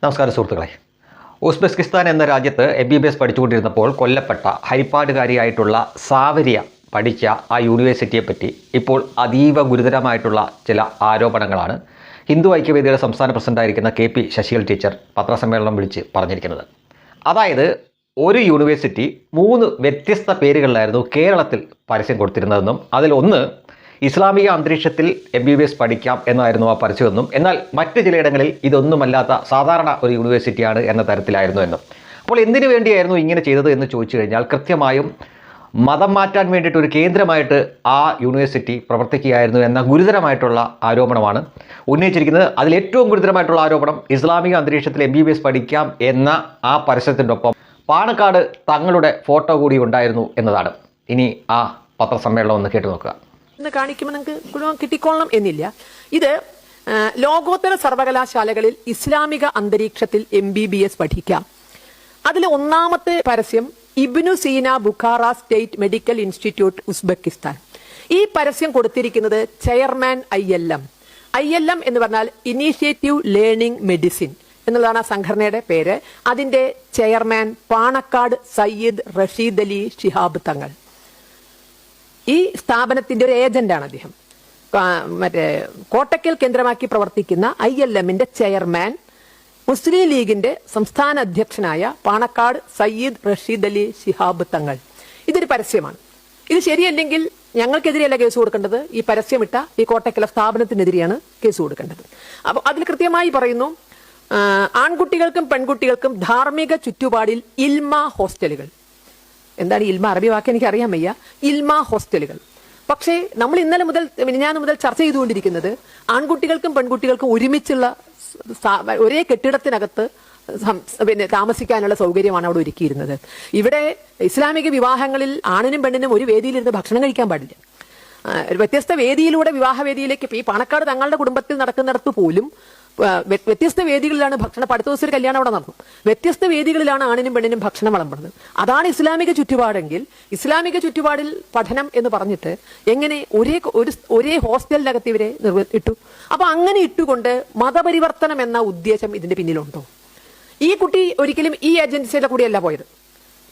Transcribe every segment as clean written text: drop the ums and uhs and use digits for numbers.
നമസ്കാരം സുഹൃത്തുക്കളെ. ഉസ്ബെക്കിസ്ഥാൻ എന്ന രാജ്യത്ത് MBBS പഠിച്ചുകൊണ്ടിരുന്നപ്പോൾ കൊല്ലപ്പെട്ട ഹരിപ്പാടുകാരിയായിട്ടുള്ള സാവരിയ പഠിച്ച ആ യൂണിവേഴ്സിറ്റിയെപ്പറ്റി ഇപ്പോൾ അതീവ ഗുരുതരമായിട്ടുള്ള ചില ആരോപണങ്ങളാണ് ഹിന്ദു ഐക്യവേദിയുടെ സംസ്ഥാന പ്രസിഡന്റായിരിക്കുന്ന KP ശശികല ടീച്ചർ പത്രസമ്മേളനം വിളിച്ച് പറഞ്ഞിരിക്കുന്നത്. അതായത് ഒരു യൂണിവേഴ്സിറ്റി 3 വ്യത്യസ്ത പേരുകളിലായിരുന്നു കേരളത്തിൽ പരസ്യം കൊടുത്തിരുന്നതെന്നും അതിലൊന്ന് ഇസ്ലാമിക അന്തരീക്ഷത്തിൽ MBBS പഠിക്കാം എന്നായിരുന്നു ആ പരസ്യമെന്നും എന്നാൽ മറ്റ് ചിലയിടങ്ങളിൽ ഇതൊന്നുമല്ലാത്ത സാധാരണ ഒരു യൂണിവേഴ്സിറ്റിയാണ് എന്ന തരത്തിലായിരുന്നു എന്നും. അപ്പോൾ എന്തിനു വേണ്ടിയായിരുന്നു ഇങ്ങനെ ചെയ്തത് എന്ന് ചോദിച്ചു കഴിഞ്ഞാൽ കൃത്യമായും മതം മാറ്റാൻ വേണ്ടിയിട്ട് ഒരു കേന്ദ്രമായിട്ട് ആ യൂണിവേഴ്സിറ്റി പ്രവർത്തിക്കുകയായിരുന്നു എന്ന ഗുരുതരമായിട്ടുള്ള ആരോപണമാണ് ഉന്നയിച്ചിരിക്കുന്നത്. അതിലേറ്റവും ഗുരുതരമായിട്ടുള്ള ആരോപണം ഇസ്ലാമിക അന്തരീക്ഷത്തിൽ MBBS പഠിക്കാം എന്ന ആ പരസ്യത്തിൻ്റെ ഒപ്പം പാണക്കാട് തങ്ങളുടെ ഫോട്ടോ കൂടി ഉണ്ടായിരുന്നു എന്നതാണ്. ഇനി ആ പത്രസമ്മേളനം ഒന്ന് കേട്ടു നോക്കുക. കാണിക്കുമ്പോൾ നിങ്ങൾക്ക് കിട്ടിക്കൊള്ളണം എന്നില്ല. ഇത് ലോകോത്തര സർവകലാശാലകളിൽ ഇസ്ലാമിക അന്തരീക്ഷത്തിൽ MBBS പഠിക്കാം. അതിൽ ഒന്നാമത്തെ പരസ്യം Ibn Sina Bukhara state medical institute Uzbekistan. ഈ പരസ്യം കൊടുത്തിരിക്കുന്നത് ചെയർമാൻ ILM എന്ന് പറഞ്ഞാൽ ഇനീഷ്യേറ്റീവ് ലേണിംഗ് മെഡിസിൻ എന്നുള്ളതാണ് ആ സംഘടനയുടെ പേര്. അതിന്റെ ചെയർമാൻ പാണക്കാട് സയ്യിദ് റഷീദ് അലി ശിഹാബ് തങ്ങൾ. ഈ സ്ഥാപനത്തിന്റെ ഒരു ഏജന്റാണ് അദ്ദേഹം. മറ്റേ കോട്ടക്കൽ കേന്ദ്രമാക്കി പ്രവർത്തിക്കുന്ന ILMന്റെ ചെയർമാൻ മുസ്ലിം ലീഗിന്റെ സംസ്ഥാന അധ്യക്ഷനായ പാണക്കാട് സയ്യിദ് റഷീദ് അലി ശിഹാബ് തങ്ങൾ. ഇതൊരു പരസ്യമാണ്. ഇത് ശരിയല്ലെങ്കിൽ ഞങ്ങൾക്കെതിരെയല്ല കേസ് കൊടുക്കേണ്ടത്, ഈ പരസ്യമിട്ട ഈ കോട്ടക്കല സ്ഥാപനത്തിനെതിരെയാണ് കേസ് കൊടുക്കേണ്ടത്. അപ്പോൾ അതിൽ കൃത്യമായി പറയുന്നു, ആൺകുട്ടികൾക്കും പെൺകുട്ടികൾക്കും ധാർമ്മിക ചുറ്റുപാടിൽ ഇൽമ ഹോസ്റ്റലുകൾ. എന്താണ് ഇൽമ? അറബി വാക്ക് എനിക്ക് അറിയാൻ വയ്യ. ഇൽമ ഹോസ്റ്റലുകൾ. പക്ഷേ നമ്മൾ ഇന്നലെ മുതൽ മിനിഞ്ഞാന്ന് മുതൽ ചർച്ച ചെയ്തുകൊണ്ടിരിക്കുന്നത് ആൺകുട്ടികൾക്കും പെൺകുട്ടികൾക്കും ഒരുമിച്ചുള്ള ഒരേ കെട്ടിടത്തിനകത്ത് താമസിക്കാനുള്ള സൗകര്യമാണ് അവിടെ ഒരുക്കിയിരുന്നത്. ഇവിടെ ഇസ്ലാമിക വിവാഹങ്ങളിൽ ആണിനും പെണ്ണിനും ഒരു വേദിയിലിരുന്ന് ഭക്ഷണം കഴിക്കാൻ പാടില്ല. വ്യത്യസ്ത വേദിയിലൂടെ വിവാഹവേദിയിലേക്ക് ഈ പാണക്കാട് തങ്ങളുടെ കുടുംബത്തിൽ നടക്കുന്നിടത്ത് പോലും വ്യത്യസ്ത വേദികളിലാണ് ഭക്ഷണം. അടുത്ത ദിവസം ഒരു കല്യാണം അവിടെ നടന്നു. വ്യത്യസ്ത വേദികളിലാണ് ആണിനും പെണ്ണിനും ഭക്ഷണം വിളമ്പുന്നത്. അതാണ് ഇസ്ലാമിക ചുറ്റുപാടെങ്കിൽ ഇസ്ലാമിക ചുറ്റുപാടിൽ പഠനം എന്ന് പറഞ്ഞിട്ട് എങ്ങനെ ഒരേ ഹോസ്റ്റലിനകത്ത് ഇവരെ ഇട്ടു? അപ്പൊ അങ്ങനെ ഇട്ടുകൊണ്ട് മതപരിവർത്തനം എന്ന ഉദ്ദേശം ഇതിന്റെ പിന്നിലുണ്ടോ? ഈ കുട്ടി ഒരിക്കലും ഈ ഏജൻസിയുടെ കൂടിയല്ല പോയത്.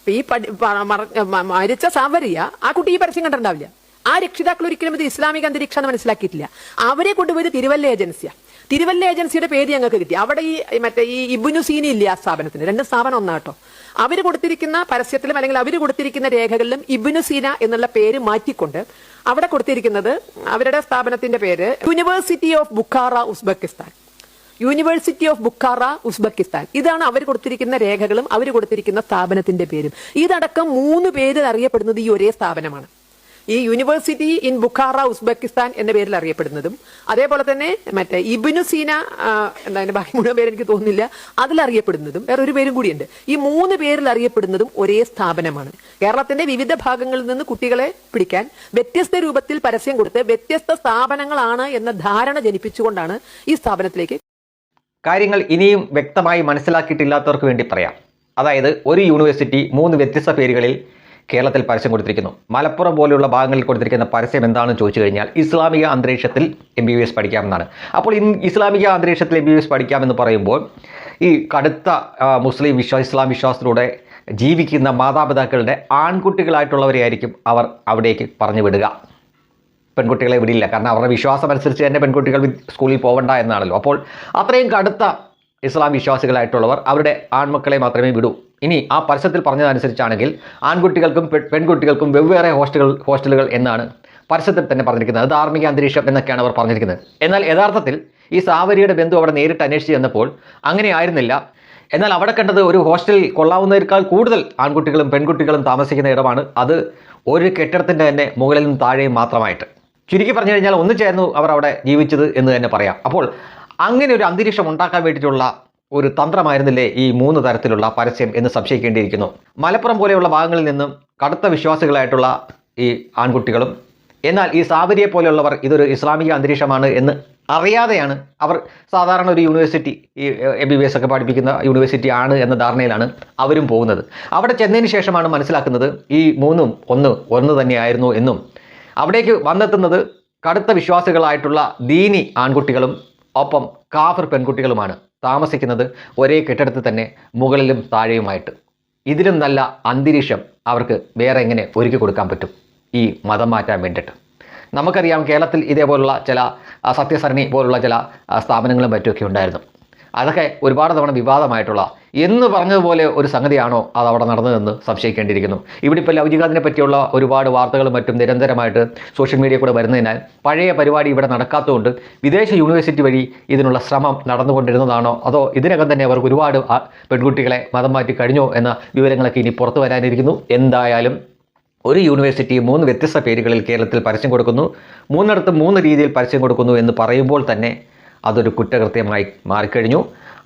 ഈ മരിച്ച സാവരിയ ആ കുട്ടി ഈ പരസ്യം കണ്ടിട്ടുണ്ടാവില്ല. ആ രക്ഷിതാക്കൾ ഒരിക്കലും ഇത് ഇസ്ലാമിക അന്തരീക്ഷമാണ് മനസ്സിലാക്കിയിട്ടില്ല. അവരെ കൊണ്ടുപോയത് തിരുവല്ല ഏജൻസിയാണ്. തിരുവല്ല ഏജൻസിയുടെ പേര് ഞങ്ങൾക്ക് കിട്ടി. അവിടെ ഈ ഇബ്നു സീന ഇല്ല ആ സ്ഥാപനത്തിന്. 2 സ്ഥാപനം ഒന്നാട്ടോ. അവർ കൊടുത്തിരിക്കുന്ന പരസ്യത്തിലും അല്ലെങ്കിൽ അവർ കൊടുത്തിരിക്കുന്ന രേഖകളിലും ഇബ്നു സീന എന്നുള്ള പേര് മാറ്റിക്കൊണ്ട് അവിടെ കൊടുത്തിരിക്കുന്നത് അവരുടെ സ്ഥാപനത്തിന്റെ പേര് university of Bukhara Uzbekistan. University of Bukhara Uzbekistan. ഇതാണ് അവർ കൊടുത്തിരിക്കുന്ന രേഖകളും അവർ കൊടുത്തിരിക്കുന്ന സ്ഥാപനത്തിന്റെ പേരും. ഇതടക്കം 3 പേരിൽ അറിയപ്പെടുന്നത് ഈ ഒരേ സ്ഥാപനമാണ്. ഈ യൂണിവേഴ്സിറ്റി ഇൻ ബുഖാറ ഉസ്ബെക്കിസ്ഥാൻ എന്ന പേരിൽ അറിയപ്പെടുന്നതും അതേപോലെ തന്നെ മറ്റേ ഇബ്നു സീന എന്താ ബാക്കി മുഴുവൻ പേര് എനിക്ക് തോന്നുന്നില്ല അതിലറിയപ്പെടുന്നതും വേറെ ഒരു പേരും കൂടിയുണ്ട്. ഈ 3 പേരിൽ അറിയപ്പെടുന്നതും ഒരേ സ്ഥാപനമാണ്. കേരളത്തിന്റെ വിവിധ ഭാഗങ്ങളിൽ നിന്ന് കുട്ടികളെ പിടിക്കാൻ വ്യത്യസ്ത രൂപത്തിൽ പരസ്യം കൊടുത്ത് വ്യത്യസ്ത സ്ഥാപനങ്ങളാണ് എന്ന ധാരണ ജനിപ്പിച്ചുകൊണ്ടാണ് ഈ സ്ഥാപനത്തിലേക്ക്. കാര്യങ്ങൾ ഇനിയും വ്യക്തമായി മനസ്സിലാക്കിയിട്ടില്ലാത്തവർക്ക് വേണ്ടി പറയാം. അതായത് ഒരു യൂണിവേഴ്സിറ്റി 3 വ്യത്യസ്ത പേരുകളിൽ കേരളത്തിൽ പരസ്യം കൊടുത്തിരിക്കുന്നു. മലപ്പുറം പോലെയുള്ള ഭാഗങ്ങളിൽ കൊടുത്തിരിക്കുന്ന പരസ്യം എന്താണെന്ന് ചോദിച്ചു കഴിഞ്ഞാൽ ഇസ്ലാമിക അന്തരീക്ഷത്തിൽ MBBS പഠിക്കാമെന്നാണ്. അപ്പോൾ ഇസ്ലാമിക അന്തരീക്ഷത്തിൽ MBBS പഠിക്കാമെന്ന് പറയുമ്പോൾ ഈ കടുത്ത ഇസ്ലാം വിശ്വാസത്തിലൂടെ ജീവിക്കുന്ന മാതാപിതാക്കളുടെ ആൺകുട്ടികളായിട്ടുള്ളവരെ ആയിരിക്കും അവർ അവിടേക്ക് പറഞ്ഞു വിടുക. പെൺകുട്ടികളെ വിടില്ല. കാരണം അവരുടെ വിശ്വാസം അനുസരിച്ച് തന്നെ പെൺകുട്ടികൾ സ്കൂളിൽ പോകണ്ട എന്നാണല്ലോ. അപ്പോൾ അത്രയും കടുത്ത ഇസ്ലാം വിശ്വാസികളായിട്ടുള്ളവർ അവരുടെ ആൺമക്കളെ മാത്രമേ വിടൂ. ഇനി ആ പരസ്യത്തിൽ പറഞ്ഞതനുസരിച്ചാണെങ്കിൽ ആൺകുട്ടികൾക്കും പെൺകുട്ടികൾക്കും വെവ്വേറെ ഹോസ്റ്റലുകൾ എന്നാണ് പരസ്യത്തിൽ തന്നെ പറഞ്ഞിരിക്കുന്നത്. ധാർമ്മിക അന്തരീക്ഷം എന്നൊക്കെയാണ് അവർ പറഞ്ഞിരിക്കുന്നത്. എന്നാൽ യഥാർത്ഥത്തിൽ ഈ സാവരിയുടെ ബന്ധു അവിടെ നേരിട്ട് അന്വേഷിച്ച് ചെന്നപ്പോൾ അങ്ങനെ ആയിരുന്നില്ല. എന്നാൽ അവിടെ കണ്ടത് ഒരു ഹോസ്റ്റലിൽ കൊള്ളാവുന്നതിനേക്കാൾ കൂടുതൽ ആൺകുട്ടികളും പെൺകുട്ടികളും താമസിക്കുന്ന ഇടമാണ്. അത് ഒരു കെട്ടിടത്തിൻ്റെ തന്നെ മുകളിലും താഴെയും മാത്രമായിട്ട്. ചുരുക്കി പറഞ്ഞു കഴിഞ്ഞാൽ ഒന്ന് ചേർന്നു അവർ അവിടെ ജീവിച്ചത് എന്ന് തന്നെ പറയാം. അപ്പോൾ അങ്ങനെ ഒരു അന്തരീക്ഷം ഉണ്ടാക്കാൻ വേണ്ടിയിട്ടുള്ള ഒരു തന്ത്രമായിരുന്നില്ലേ ഈ 3 തരത്തിലുള്ള പരസ്യം എന്ന് സംശയിക്കേണ്ടിയിരിക്കുന്നു. മലപ്പുറം പോലെയുള്ള ഭാഗങ്ങളിൽ നിന്നും കടുത്ത വിശ്വാസികളായിട്ടുള്ള ഈ ആൺകുട്ടികളും എന്നാൽ ഈ സാവരിയെ പോലെയുള്ളവർ ഇതൊരു ഇസ്ലാമിക അന്തരീക്ഷമാണ് എന്ന് അറിയാതെയാണ് അവർ സാധാരണ ഒരു യൂണിവേഴ്സിറ്റി ഈ MBBS ഒക്കെ പഠിപ്പിക്കുന്ന യൂണിവേഴ്സിറ്റി ആണ് എന്ന ധാരണയിലാണ് അവരും പോകുന്നത്. അവിടെ ചെന്നതിന് ശേഷമാണ് മനസ്സിലാക്കുന്നത് ഈ 3ഉം ഒന്ന് തന്നെയായിരുന്നു എന്നും അവിടേക്ക് വന്നെത്തുന്നത് കടുത്ത വിശ്വാസികളായിട്ടുള്ള ദീനി ആൺകുട്ടികളും ഒപ്പം കാഫർ പെൺകുട്ടികളുമാണ് താമസിക്കുന്നത് ഒരേ കെട്ടിടത്തിൽ തന്നെ മുകളിലും താഴെയുമായിട്ട്. ഇതിലും നല്ല അന്തരീക്ഷം അവർക്ക് വേറെ എങ്ങനെ ഒരുക്കി കൊടുക്കാൻ പറ്റും ഈ മതം മാറ്റാൻ വേണ്ടിയിട്ട്? നമുക്കറിയാം കേരളത്തിൽ ഇതേപോലുള്ള ചില സത്യസരണി പോലുള്ള ചില സ്ഥാപനങ്ങളും മറ്റുമൊക്കെ ഉണ്ടായിരുന്നു. അതൊക്കെ ഒരുപാട് തവണ വിവാദമായിട്ടുള്ള എന്ന് പറഞ്ഞതുപോലെ ഒരു സംഗതിയാണോ അത് അവിടെ നടന്നതെന്ന് സംശയിക്കേണ്ടിയിരിക്കുന്നു. ഇവിടെ ഇപ്പോൾ ലൗകികതിനെ പറ്റിയുള്ള ഒരുപാട് വാർത്തകളും മറ്റും നിരന്തരമായിട്ട് സോഷ്യൽ മീഡിയ കൂടെ വരുന്നതിനാൽ പഴയ പരിപാടി ഇവിടെ നടക്കാത്തതുകൊണ്ട് വിദേശ യൂണിവേഴ്സിറ്റി വഴി ഇതിനുള്ള ശ്രമം നടന്നുകൊണ്ടിരുന്നതാണോ അതോ ഇതിനകം തന്നെ അവർക്ക് ഒരുപാട് പെൺകുട്ടികളെ മതം മാറ്റി കഴിഞ്ഞോ എന്ന വിവരങ്ങളൊക്കെ ഇനി പുറത്തു വരാനിരിക്കുന്നു. എന്തായാലും ഒരു യൂണിവേഴ്സിറ്റി 3 വ്യത്യസ്ത പേരുകളിൽ കേരളത്തിൽ പരസ്യം കൊടുക്കുന്നു, 3 3 രീതിയിൽ പരസ്യം കൊടുക്കുന്നു എന്ന് പറയുമ്പോൾ തന്നെ അതൊരു കുറ്റകൃത്യമായി മാറിക്കഴിഞ്ഞു.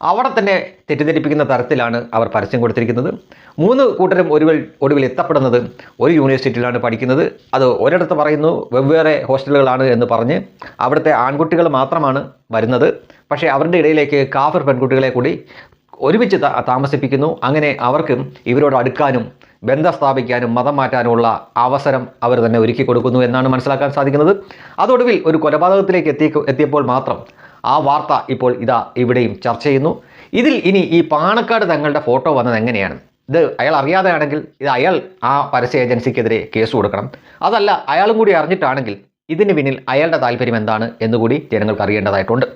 അവിടെ തന്നെ തെറ്റിദ്ധരിപ്പിക്കുന്ന തരത്തിലാണ് അവർ പരസ്യം കൊടുത്തിരിക്കുന്നത്. 3 കൂട്ടരും ഒടുവിൽ എത്തപ്പെടുന്നത് ഒരു യൂണിവേഴ്സിറ്റിയിലാണ് പഠിക്കുന്നത്. അത് ഒരിടത്ത് പറയുന്നു വെവ്വേറെ ഹോസ്റ്റലുകളാണ് എന്ന് പറഞ്ഞ് അവിടുത്തെ ആൺകുട്ടികൾ മാത്രമാണ് വരുന്നത്. പക്ഷേ അവരുടെ ഇടയിലേക്ക് കാഫർ പെൺകുട്ടികളെ കൂടി ഒരുമിച്ച് താമസിപ്പിക്കുന്നു. അങ്ങനെ അവർക്ക് ഇവരോട് അടുക്കാനും ബന്ധം സ്ഥാപിക്കാനും മതം മാറ്റാനുമുള്ള അവസരം അവർ തന്നെ ഒരുക്കി കൊടുക്കുന്നു എന്നാണ് മനസ്സിലാക്കാൻ സാധിക്കുന്നത്. അതോടുവിൽ ഒരു കൊലപാതകത്തിലേക്ക് എത്തിയപ്പോൾ മാത്രം ആ വാർത്ത ഇപ്പോൾ ഇവിടെയും ചർച്ച ചെയ്യുന്നു. ഇതിൽ ഇനി ഈ പാണക്കാട് തങ്ങളുടെ ഫോട്ടോ വന്നത് എങ്ങനെയാണ്? ഇത് അയാൾ അറിയാതെയാണെങ്കിൽ ഇത് അയാൾ ആ പരസ്യ ഏജൻസിക്കെതിരെ കേസ് കൊടുക്കണം. അതല്ല അയാളും കൂടി അറിഞ്ഞിട്ടാണെങ്കിൽ ഇതിന് പിന്നിൽ അയാളുടെ താല്പര്യം എന്താണ് എന്നുകൂടി ജനങ്ങൾക്ക് അറിയേണ്ടതായിട്ടുണ്ട്.